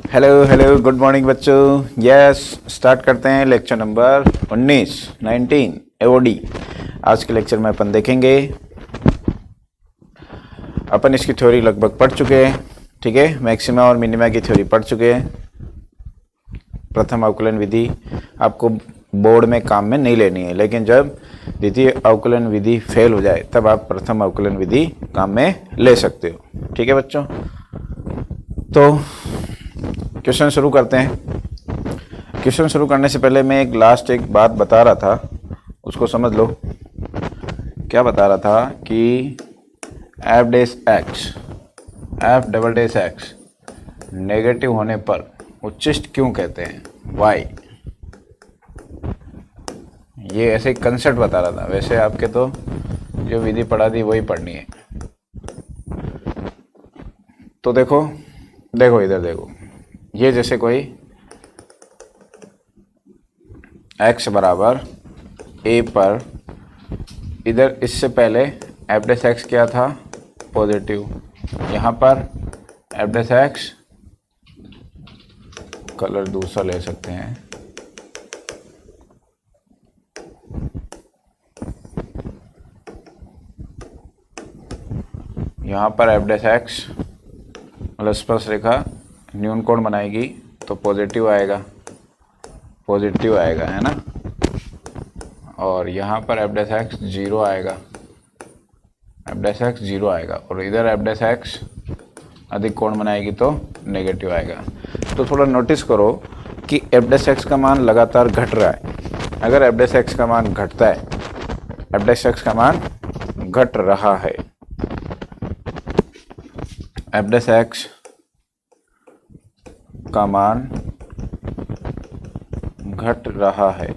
Hello hello, good morning बच्चों। Yes, start करते हैं लेक्चर नंबर 19 एओडी। आज के लेक्चर में अपन देखेंगे, अपन इसकी थ्योरी लगभग पढ़ चुके हैं। ठीक है, मैक्सिमा और मिनिमा की थ्योरी पढ़ चुके हैं। प्रथम अवकलन विधि आपको बोर्ड में काम में नहीं लेनी है, लेकिन जब द्वितीय अवकलन विधि फेल हो जाए तब आप प्रथम अवकलन विधि काम में ले सकते हो। ठीक है बच्चों, तो क्वेश्चन शुरू करते हैं। क्वेश्चन शुरू करने से पहले मैं एक बात बता रहा था, उसको समझ लो। क्या बता रहा था कि F double dash x negative होने पर उच्चिष्ट क्यों कहते हैं, वाई। ये ऐसे कंसेप्ट बता रहा था। वैसे आपके तो जो विधि पढ़ा थी वही पढ़नी है। तो देखो इधर देखो, ये जैसे कोई x बराबर a पर, इधर इससे पहले एफ डैश एक्स क्या था, पॉजिटिव। यहाँ पर एफ डैश एक्स, कलर दूसरा ले सकते हैं, यहाँ पर एफ डैश एक्स मतलब स्पर्श रेखा न्यून कोण बनाएगी तो पॉजिटिव आएगा, है ना। और यहाँ पर एफ डैश एक्स जीरो आएगा, और इधर एफ डैश एक्स अधिक कोण बनाएगी तो नेगेटिव आएगा। तो थोड़ा नोटिस करो कि एफ डैश एक्स का मान लगातार घट रहा है। अगर एफ डैश एक्स का मान घटता है, एफ डैश एक्स का मान घट रहा है, एफ डैश एक्स का मान घट रहा है,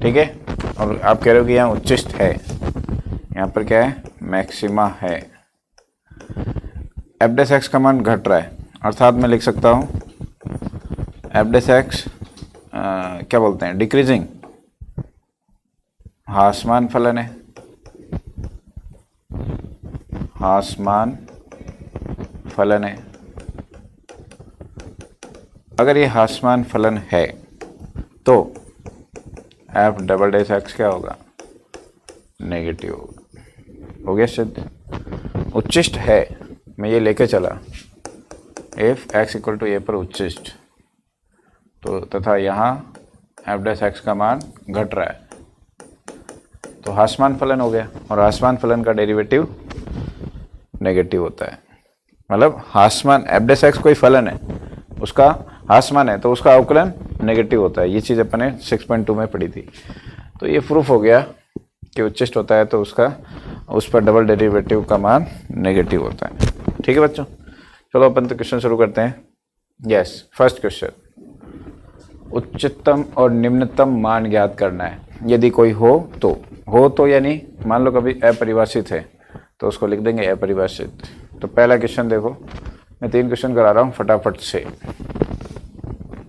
ठीक है। और आप कह रहे हो कि यहाँ उच्चिष्ट है, यहाँ पर क्या है, मैक्सिमा है। एफ डैश एक्स का मान घट रहा है, अर्थात मैं लिख सकता हूँ एफ डैश एक्स क्या बोलते हैं, डिक्रीजिंग, ह्रासमान फलन है, अगर ये ह्रासमान फलन है तो एफ डबल डैश एक्स क्या होगा, नेगेटिव होगा। हो गया सिद्ध। उच्चिष्ट है, मैं ये लेके चला, एफ एक्स इक्वल टू ए पर उच्चिष्ट, तो तथा यहाँ एफ डैश एक्स का मान घट रहा है तो ह्रासमान फलन हो गया। और ह्रासमान फलन का डेरिवेटिव नेगेटिव होता है। मतलब ह्रासमान, एफ डैश एक्स कोई फलन है, उसका ह्रासमान है तो उसका अवकलन नेगेटिव होता है। ये चीज़ अपन ने 6.2 में पढ़ी थी। तो ये प्रूफ हो गया कि उच्चिष्ट होता है तो उस पर डबल डेरिवेटिव का मान नेगेटिव होता है। ठीक है बच्चों, चलो अपन तो क्वेश्चन शुरू करते हैं। यस, फर्स्ट क्वेश्चन, उच्चतम और निम्नतम मान ज्ञात करना है। यदि कोई हो तो यानी मान लो कभी अपरिभाषित है तो उसको लिख देंगे अपरिभाषित। तो पहला क्वेश्चन देखो, मैं 3 क्वेश्चन करा रहा हूँ फटाफट से।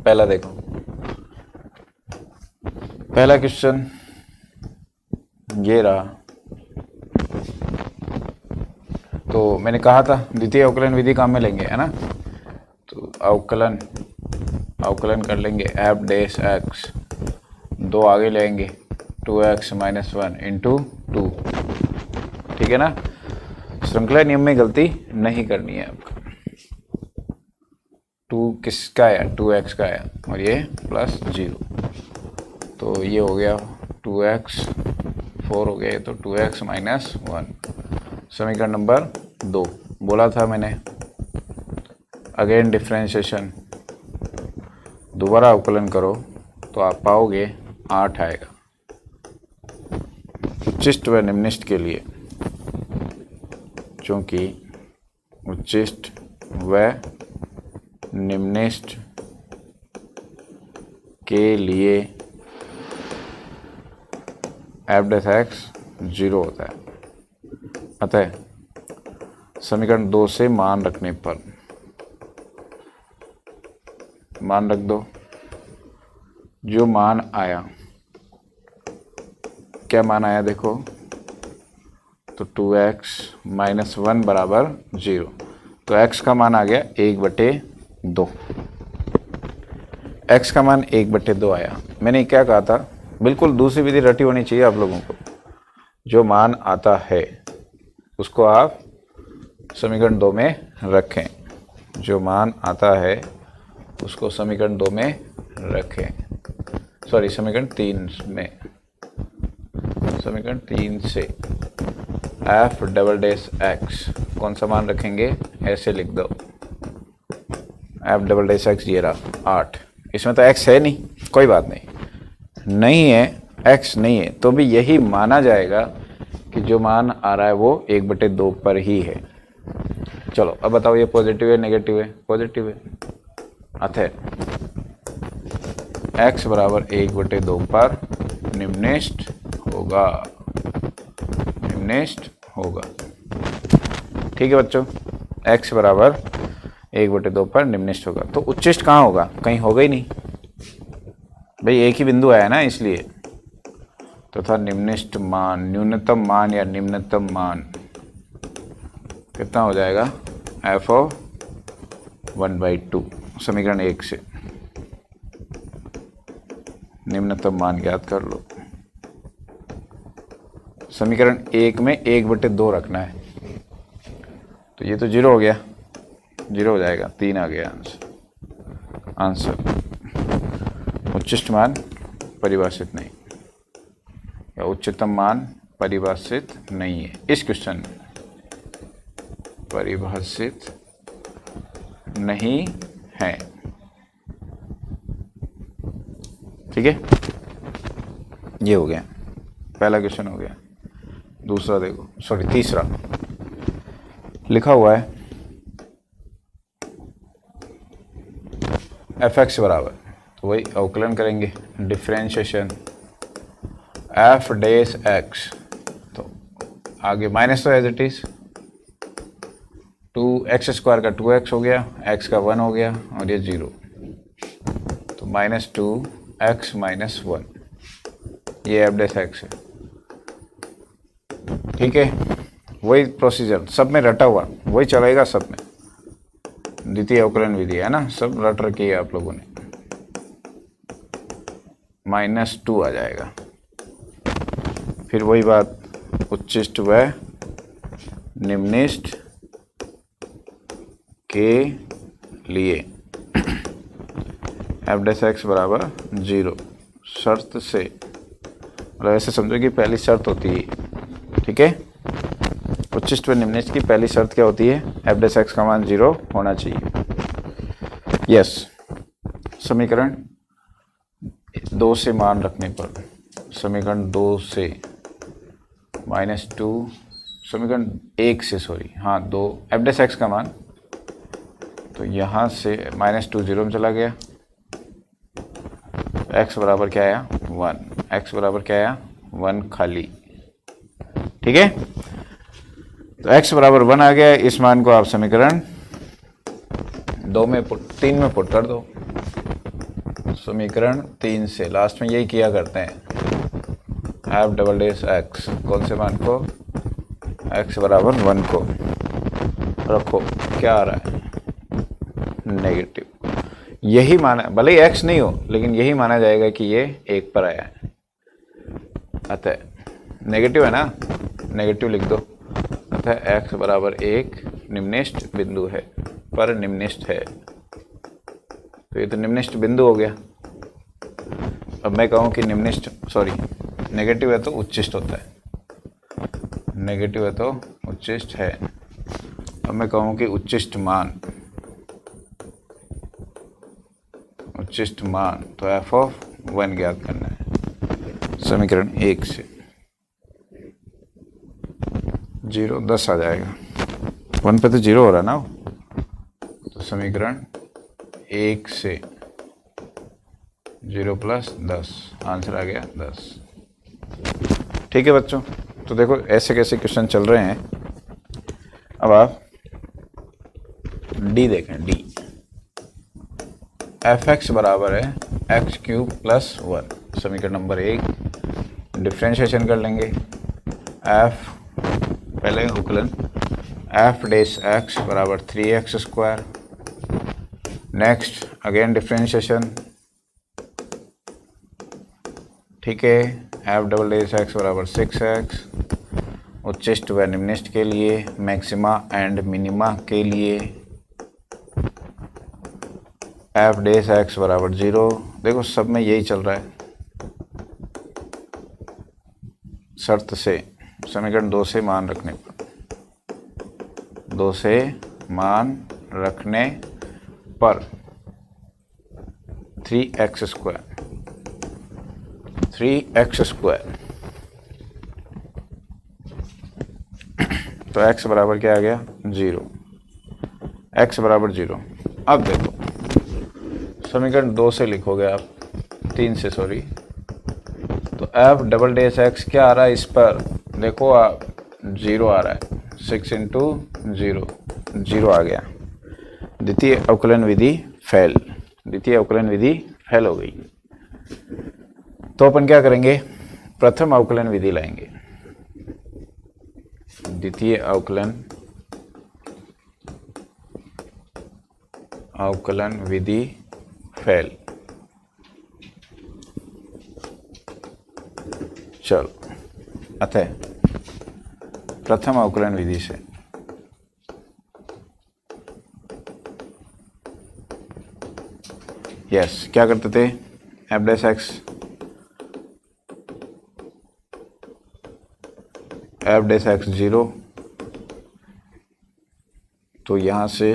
पहला देखो, पहला क्वेश्चन ये रहा। तो मैंने कहा था द्वितीय अवकलन विधि काम में लेंगे, है ना। तो अवकलन कर लेंगे एफ डैश एक्स, 2 आगे लेंगे 2x - 1 इंटू 2, ठीक है ना। श्रृंखला नियम में गलती नहीं करनी है आपको। 2 किसका आया, 2x का आया, और ये प्लस 0, तो ये हो गया 2x, 4 हो गया, तो 2x - 1। समीकरण नंबर 2 बोला था मैंने। अगेन डिफ्रेंशिएशन, दोबारा अवकलन करो तो आप पाओगे 8 आएगा। उच्चिष्ट व निम्निष्ट के लिए, चूँकि उच्चिष्ट व निम्निष्ट के लिए एफ डैश एक्स 0 होता है। अतः समीकरण 2 से मान रखने पर, मान रख दो, जो मान आया, क्या मान आया देखो, तो 2x - 1 बराबर 0। तो x का मान आ गया 1/2। x का मान 1/2 आया। मैंने क्या कहा था, बिल्कुल दूसरी विधि रटी होनी चाहिए आप लोगों को। जो मान आता है उसको आप समीकरण 2 में रखें। जो मान आता है उसको समीकरण 2 में रखें, सॉरी समीकरण 3 में। समीकरण 3 से f"x कौन सा मान रखेंगे, ऐसे लिख दो। f"x ये रहा 8। इसमें तो x है नहीं, कोई बात नहीं, नहीं है x नहीं है तो भी यही माना जाएगा कि जो मान आ रहा है वो 1/2 पर ही है। चलो अब बताओ ये पॉजिटिव है नेगेटिव है? पॉजिटिव है। अतः x बराबर 1/2 पर निम्नलिखित होगा, निम्नलिखित होगा। ठीक है बच्चों, x बराबर 1/2 पर निम्नलिखित होगा। तो उच्चिष्ट कहाँ होगा? कहीं होगा ही नहीं भाई, एक ही बिंदु आया ना इसलिए। तो था निम्नलिखित मान, न्यूनतम मान या निम्नतम मान कितना हो जाएगा, f(1/2) समीकरण 1 से। निम्नतम मान ज्ञात कर लो। समीकरण 1 में 1/2 रखना है, तो ये तो 0 हो गया, 0 हो जाएगा, 3 आ गया आंसर। उच्चिष्ट मान परिभाषित नहीं, या उच्चतम मान परिभाषित नहीं है इस क्वेश्चन में, परिभाषित नहीं है। ठीक है, ये हो गया, पहला क्वेश्चन हो गया। दूसरा देखो, सॉरी तीसरा लिखा हुआ है f(x) बराबर, तो वही अवकलन करेंगे, डिफ्रेंशिएशन f'(x), तो आगे माइनस तो एज इट इज 2x² का 2x हो गया, x का 1 हो गया और ये 0, तो -2x - 1, ये f'(x) है। ठीक है, वही प्रोसीजर सब में रटा हुआ, वही चलेगा सब में। द्वितीय अवकलन विधि है ना, सब रट रखी है आप लोगों ने। -2 आ जाएगा। फिर वही बात, उच्चिष्ट व निम्नलिखित के लिए f'(x) बराबर 0 शर्त से, मतलब ऐसे समझो कि पहली शर्त होती है। ठीक है, उच्चिष्ट व निम्नलिखित की पहली शर्त क्या होती है, f'(x) का मान 0 होना चाहिए। यस, समीकरण 2 से मान रखने पर, समीकरण 2 से -2, समीकरण 1 से सॉरी, हाँ 2, f'(x) का मान, तो यहाँ से -2 0 में चला गया, x बराबर क्या आया 1, x बराबर क्या आया 1 खाली। ठीक है, तो x बराबर 1 आ गया। इस मान को आप समीकरण 3 में पुट कर दो। समीकरण 3 से लास्ट में यही किया करते हैं, f'(x) कौन से मान को, x बराबर 1 को रखो, क्या आ रहा है नेगेटिव। यही माना, भले ही x नहीं हो लेकिन यही माना जाएगा कि ये 1 पर आया है। अतः नेगेटिव है ना, नेगेटिव लिख दो। अतः x बराबर 1 निम्नलिखित बिंदु है, पर निम्नलिखित है, तो ये तो निम्नलिखित बिंदु हो गया। अब मैं कहूँ कि निम्नलिखित, सॉरी नेगेटिव है तो उच्चिष्ट होता है, नेगेटिव है तो उच्चिष्ट है। अब मैं कहूँ कि उच्चिष्ट मान, उच्चिष्ट मान, तो f(1) ज्ञात करना है समीकरण 1 से। 0 10 आ जाएगा, 1 पे तो 0 हो रहा ना, तो समीकरण 1 से 0 + 10, आंसर आ गया 10। ठीक है बच्चों, तो देखो ऐसे कैसे क्वेश्चन चल रहे हैं। अब आप डी देखें, डी f(x) बराबर है x³ + 1, समीकरण नंबर 1, डिफ्रेंशिएशन कर लेंगे। f पहले अवकलन एफ डैश एक्स बराबर 3x²। नेक्स्ट अगेन डिफ्रेंशिएशन, ठीक है। एफ डबल डैश एक्स बराबर 6x। उच्चिष्ट व निम्निष्ट के लिए, मैक्सिमा एंड मिनिमा के लिए एफ डैश एक्स बराबर 0। देखो सब में यही चल रहा है, शर्त से, समीकरण 2 से मान रखने पर, 2 से मान रखने पर 3x², 3x²। तो x बराबर क्या आ गया 0, x बराबर 0। अब देखो समीकरण 2 से लिखोगे आप, 3 से सॉरी, तो एफ डबल डैश एक्स क्या आ रहा है इस पर, देखो आप 0 आ रहा है, 6 इंटू 0, 0 आ गया। द्वितीय अवकलन विधि फेल, द्वितीय अवकलन विधि फेल हो गई। तो अपन क्या करेंगे, प्रथम अवकलन विधि लाएंगे। द्वितीय अवकलन विधि फेल। चलो अतः प्रथम अवकलन विधि से यस क्या करते थे, F dash x, F dash x 0, तो यहाँ से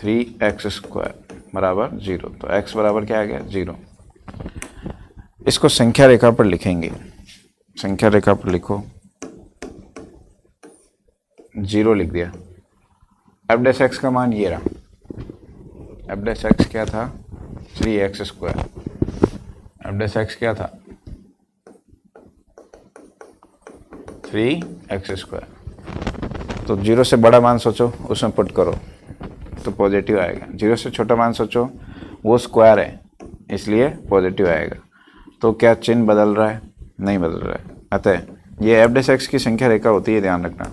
3x² बराबर 0। तो x बराबर क्या आ गया 0। इसको संख्या रेखा पर लिखेंगे, संख्या रेखा पर लिखो, 0 लिख दिया। एफ डैश एक्स का मान ये रहा, एफ डैश एक्स क्या था 3x², एफ डैश एक्स क्या था 3x²। तो 0 से बड़ा मान सोचो, उसमें पुट करो तो पॉजिटिव आएगा। 0 से छोटा मान सोचो, वो स्क्वायर है इसलिए पॉजिटिव आएगा। तो क्या चिन्ह बदल रहा है, नहीं बदल रहा है। अतः ये एफ डैश एक्स की संख्या रेखा होती है, ध्यान रखना,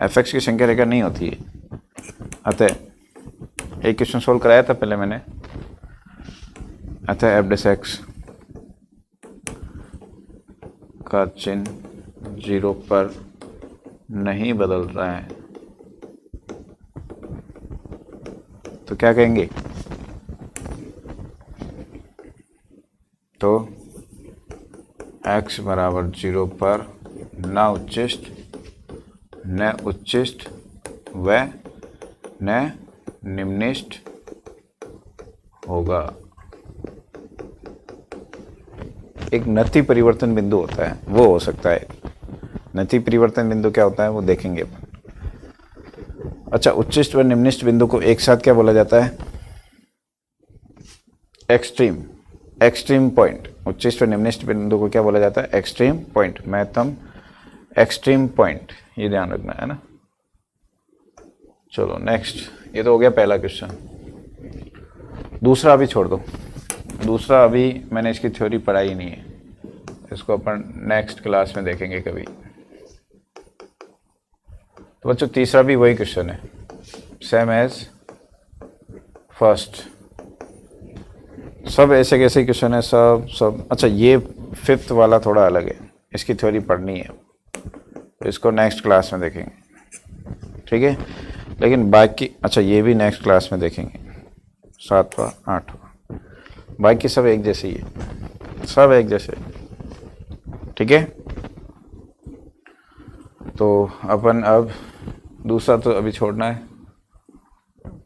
एफ एक्स की संख्या रेखा नहीं होती है। अतः एक क्वेश्चन सोल्व कराया था पहले मैंने। अतः एफ डैश एक्स का चिन्ह 0 पर नहीं बदल रहा है, तो क्या कहेंगे, तो x बराबर 0 पर न उच्चिष्ट व न निम्निष्ट होगा। एक नति परिवर्तन बिंदु होता है, वो हो सकता है। नति परिवर्तन बिंदु क्या होता है वो देखेंगे अपन। अच्छा, उच्चिष्ट व निम्निष्ट बिंदु को एक साथ क्या बोला जाता है, एक्सट्रीम पॉइंट। उच्चिष्ट व निम्निष्ट बिंदु को क्या बोला जाता है, एक्सट्रीम पॉइंट, महत्तम एक्सट्रीम पॉइंट, ये ध्यान रखना है ना। चलो नेक्स्ट, ये तो हो गया पहला क्वेश्चन। दूसरा अभी छोड़ दो, दूसरा अभी मैंने इसकी थ्योरी पढ़ाई नहीं है, इसको अपन नेक्स्ट क्लास में देखेंगे कभी। तो बच्चों तीसरा भी वही क्वेश्चन है, सेम एज फर्स्ट, सब ऐसे कैसे क्वेश्चन है सब। अच्छा, ये फिफ्थ वाला थोड़ा अलग है, इसकी थ्योरी पढ़नी है, तो इसको नेक्स्ट क्लास में देखेंगे, ठीक है। लेकिन बाकी, अच्छा ये भी नेक्स्ट क्लास में देखेंगे, 7वां 8वां, बाकी सब एक जैसे ही है, सब एक जैसे, ठीक है। तो अपन अब दूसरा तो अभी छोड़ना है,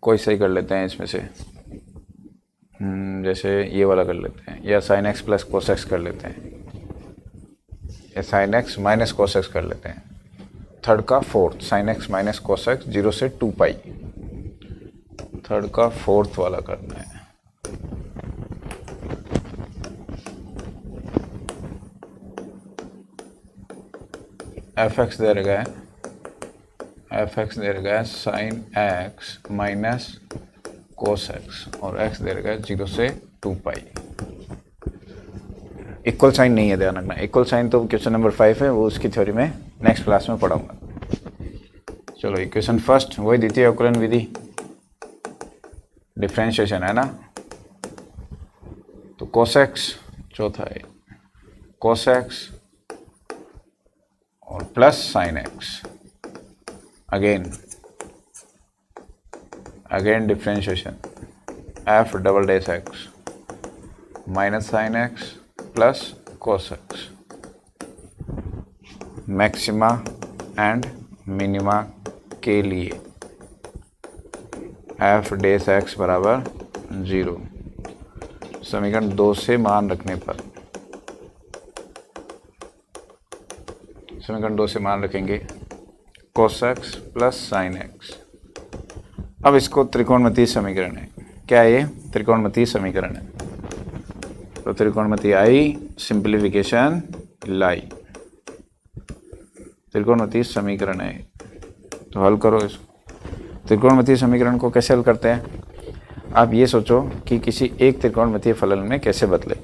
कोई सही कर लेते हैं इसमें से, जैसे ये वाला कर लेते हैं, या sin x plus cos x कर लेते हैं, या sin x minus cos x कर लेते हैं। थर्ड का fourth, sin x minus cos x 0 से 2 पाई, थर्ड का फोर्थ वाला करना है। एफ एक्स दे रखा है, एफ एक्स दे रखा है sin x minus cos x, और x दे रखा है 0 से 2 पाई। इक्वल साइन नहीं है, ध्यान रखना, इक्वल साइन तो क्वेश्चन नंबर 5 है, वो उसकी थ्योरी में नेक्स्ट क्लास में पढ़ाऊंगा। चलो इक्वेशन फर्स्ट, वही द्वितीय अवकलन विधि, डिफ्रेंशिएशन है ना। तो कोसेक्स चौथा है, कोसेक्स और plus sine x, again differentiation, F double dash x minus sine x plus cos x, maxima and minima के लिए एफ डैश एक्स बराबर 0। समीकरण 2 से मान रखने पर, समीकरण 2 से मान रखेंगे cos x plus sine x. अब इसको त्रिकोणमितीय समीकरण है, क्या ये त्रिकोणमितीय समीकरण है। तो त्रिकोणमितीय आई, सिंप्लीफिकेशन लाई, त्रिकोणमितीय समीकरण है। तो हल करो इसको। त्रिकोणमितीय समीकरण को कैसे हल करते हैं, आप ये सोचो कि किसी एक त्रिकोणमितीय फलन में कैसे बदले।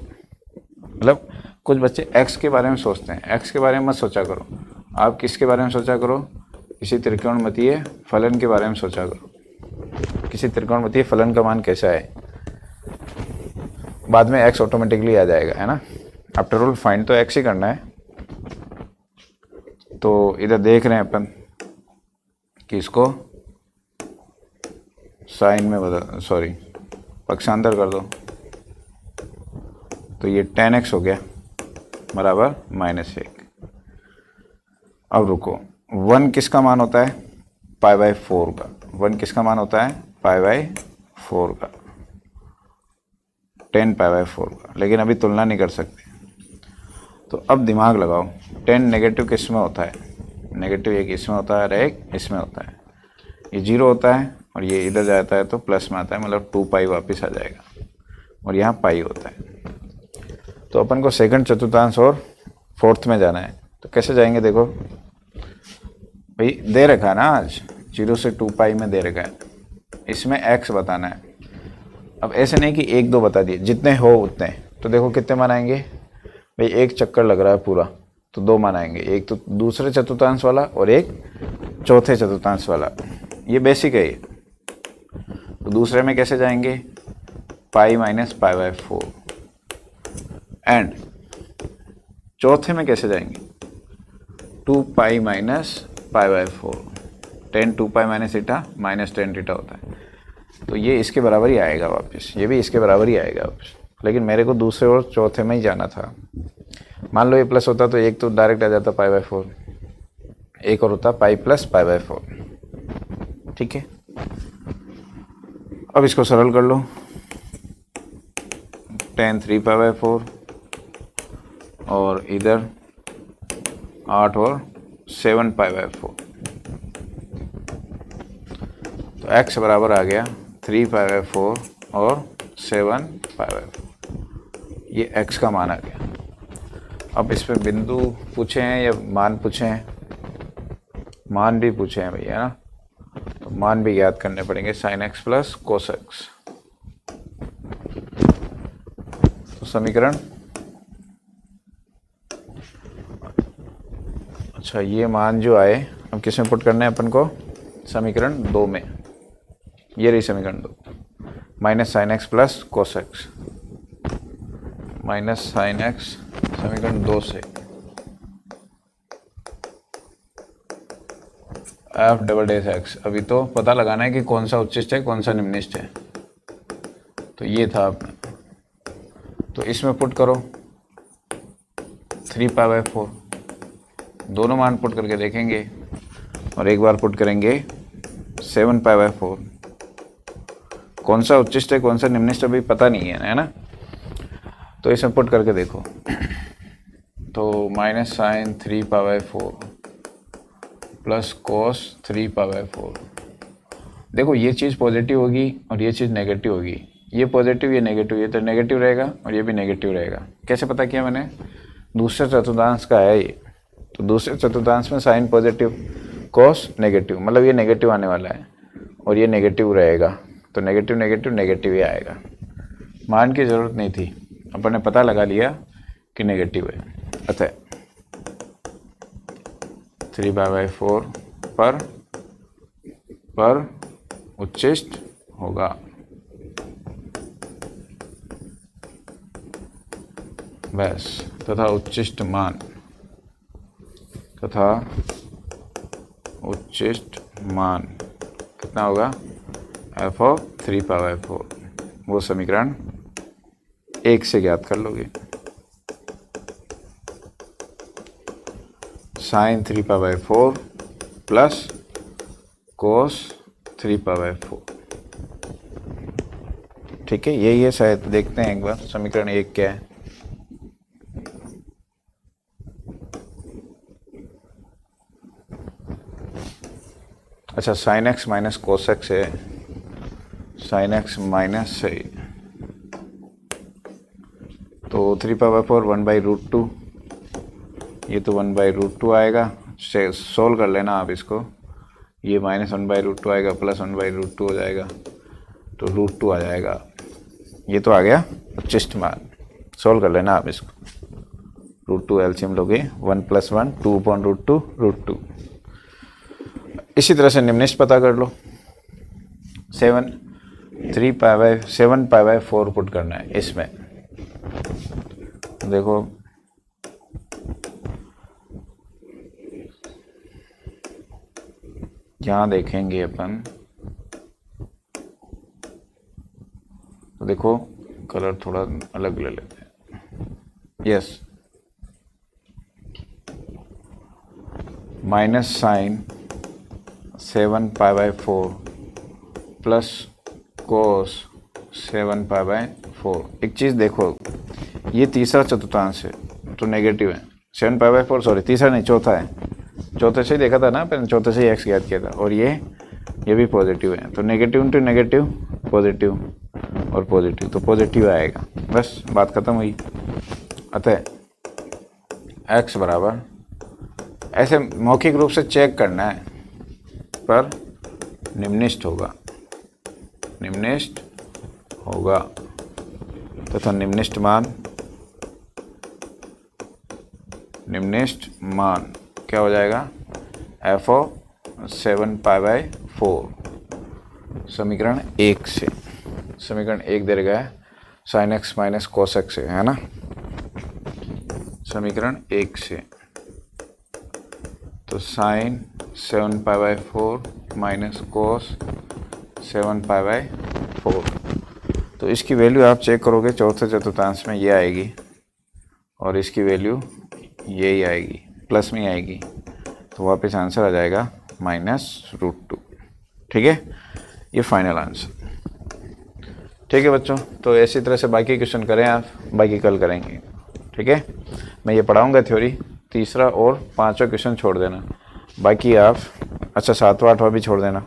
मतलब कुछ बच्चे x के बारे में सोचते हैं, x के बारे में मत सोचा करो, आप किसके बारे में सोचा करो, किसी त्रिकोणमितीय फलन के बारे में सोचा करो। किसी त्रिकोणमितीय फलन का मान कैसा है, बाद में x ऑटोमेटिकली आ जाएगा, है ना। आफ्टर ऑल फाइंड तो x ही करना है। तो इधर देख रहे हैं अपन कि इसको साइन में बदल, सॉरी पक्षांतर कर दो, तो ये tan x हो गया बराबर -1। अब रुको, 1 किसका मान होता है, π/4 का। 1 किसका मान होता है, π/4 का, 10 π/4 का। लेकिन अभी तुलना नहीं कर सकते, तो अब दिमाग लगाओ। 10 नेगेटिव किस में होता है, नेगेटिव एक इसमें होता है और एक इसमें होता है। ये 0 होता है और ये इधर जाता है तो प्लस में आता है, मतलब 2π वापस आ जाएगा और यहाँ पाई होता है। तो अपन को सेकंड चतुर्थांश और फोर्थ में जाना है, तो कैसे जाएंगे, देखो भाई दे रखा है ना, आज 0 से 2π में दे रखा है, इसमें x बताना है। अब ऐसे नहीं कि 1 2 बता दिए, जितने हो उतने। तो देखो कितने मान आएंगे भाई, एक चक्कर लग रहा है पूरा, तो 2 मान आएंगे, एक तो दूसरे चतुर्थांश वाला और एक चौथे चतुर्थांश वाला। ये बेसिक है ये। तो दूसरे में कैसे जाएंगे, पाई माइनस π/4, एंड चौथे में कैसे जाएंगे, 2π minus π/4, 10 2π minus theta minus 10 theta होता है। तो ये इसके बराबर ही आएगा वापस, ये भी इसके बराबर ही आएगा वापस। लेकिन मेरे को दूसरे और चौथे में ही जाना था। मान लो ये प्लस होता तो एक तो डायरेक्ट आ जाता π/4, एक और होता पाई प्लस π/4, ठीक है। अब इसको सरल कर लो, tan 3 π/4 और इधर 8 और 7 π/4। तो x बराबर आ गया 3 π/4 और 7 π/4, ये x का मान आ गया। अब इस पे बिंदु पूछे हैं या मान पूछे हैं, मान भी पूछे हैं भैया ना, तो मान भी याद करने पड़ेंगे, sin x plus cos x। तो समीकरण, अच्छा ये मान जो आए अब किस में पुट करना है अपन को, समीकरण 2 में। ये रही समीकरण 2, minus sine x plus cos x, minus sine x समीकरण 2 से एफ डबल डैश एक्स। अभी तो पता लगाना है कि कौन सा उच्चिष्ट है कौन सा निम्निष्ठ है। तो ये था अपना, तो इसमें पुट करो 3π/4, दोनों मान पुट करके देखेंगे और एक बार पुट करेंगे 7π/4। कौन सा उच्चिष्ट है कौन सा निम्निष्ठ अभी पता नहीं है ना। तो इसमें पुट करके देखो, तो माइनस साइन 3π/4 प्लस कोस 3π/4। देखो ये चीज़ पॉजिटिव होगी और ये चीज़ नेगेटिव होगी, ये पॉजिटिव ये नेगेटिव, ये तो नेगेटिव रहेगा और ये भी नेगेटिव रहेगा। कैसे पता किया मैंने, दूसरे चतुर्थांश का है ये, तो दूसरे चतुर्थांश में साइन पॉजिटिव कोस नेगेटिव, मतलब ये नेगेटिव आने वाला है और ये नेगेटिव रहेगा, तो नेगेटिव नेगेटिव नेगेटिव ही आएगा। मान की ज़रूरत नहीं थी, अपन ने पता लगा लिया कि नेगेटिव है। अतः 3/4 पर उच्चिष्ट होगा। बस, तथा उच्चिष्ट मान कितना होगा, f(3/4), वो समीकरण 1 से ज्ञात कर लोगे। sin 3/4 प्लस cos 3/4, ठीक है, यही है शायद। देखते हैं एक बार समीकरण 1 क्या है। अच्छा, sin x minus cos x है, sin x माइनस है, तो 3/4 1/√2, ये तो 1/√2 आएगा। से सोल्व कर लेना आप इसको, ये माइनस 1/√2 आएगा, प्लस 1/√2 हो जाएगा, तो √2 आ जाएगा। ये तो आ गया उच्चिष्ट मान। सोल्व कर लेना आप इसको, √2 एलसीएम लोगे, 1 + 1 2/√2 √2। इसी तरह से निम्निष्ट पता कर लो। 7/4 पुट करना है इसमें। देखो यहाँ देखेंगे अपन, तो देखो कलर थोड़ा अलग ले लेते हैं। Yes, minus sine 7/4 plus cos 7/4। एक चीज़ देखो, ये तीसरा चतुर्थांश है तो नेगेटिव है। 7/4 सॉरी, तीसरा नहीं, चौथा है। चौथे से ही देखा था ना अपन, चौथे से ही x ज्ञात किया था, और ये भी पॉजिटिव है, तो नेगेटिव इंटू नेगेटिव पॉजिटिव और पॉजिटिव, तो पॉजिटिव आएगा। बस बात खत्म हुई। अतः x बराबर, ऐसे मौखिक रूप से चेक करना है, पर निम्निष्ट होगा तथा निम्निष्ट मान क्या हो जाएगा, f(7/4), समीकरण 1 से। समीकरण 1 दे गया है sin x minus cos x से, है ना, समीकरण 1 से। तो sin 7/4 माइनस cos 7/4, तो इसकी वैल्यू आप चेक करोगे चौथे चतुर्थांश में ये आएगी, और इसकी वैल्यू यही आएगी, प्लस में आएगी, तो वापस आंसर आ जाएगा -√2। ठीक है, ये फाइनल आंसर। ठीक है बच्चों, तो इसी तरह से बाकी क्वेश्चन करें आप, बाकी कल करेंगे। ठीक है, मैं ये पढ़ाऊंगा थ्योरी, तीसरा और पांचवा क्वेश्चन छोड़ देना, बाकी आप, अच्छा 7वां 8वां भी छोड़ देना,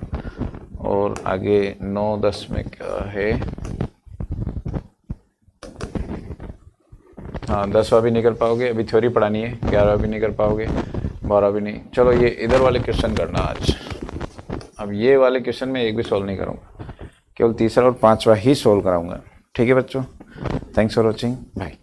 और आगे 9 10 में क्या है, हाँ 10वां भी नहीं कर पाओगे, अभी थ्योरी पढ़ानी है, 11वां भी नहीं कर पाओगे, 12वां भी नहीं। चलो ये इधर वाले क्वेश्चन करना आज। अब ये वाले क्वेश्चन में एक भी सॉल्व नहीं करूँगा, केवल तीसरा और पांचवा ही सॉल्व कराऊंगा। ठीक है बच्चों, थैंक्स फॉर वॉचिंग, बाय।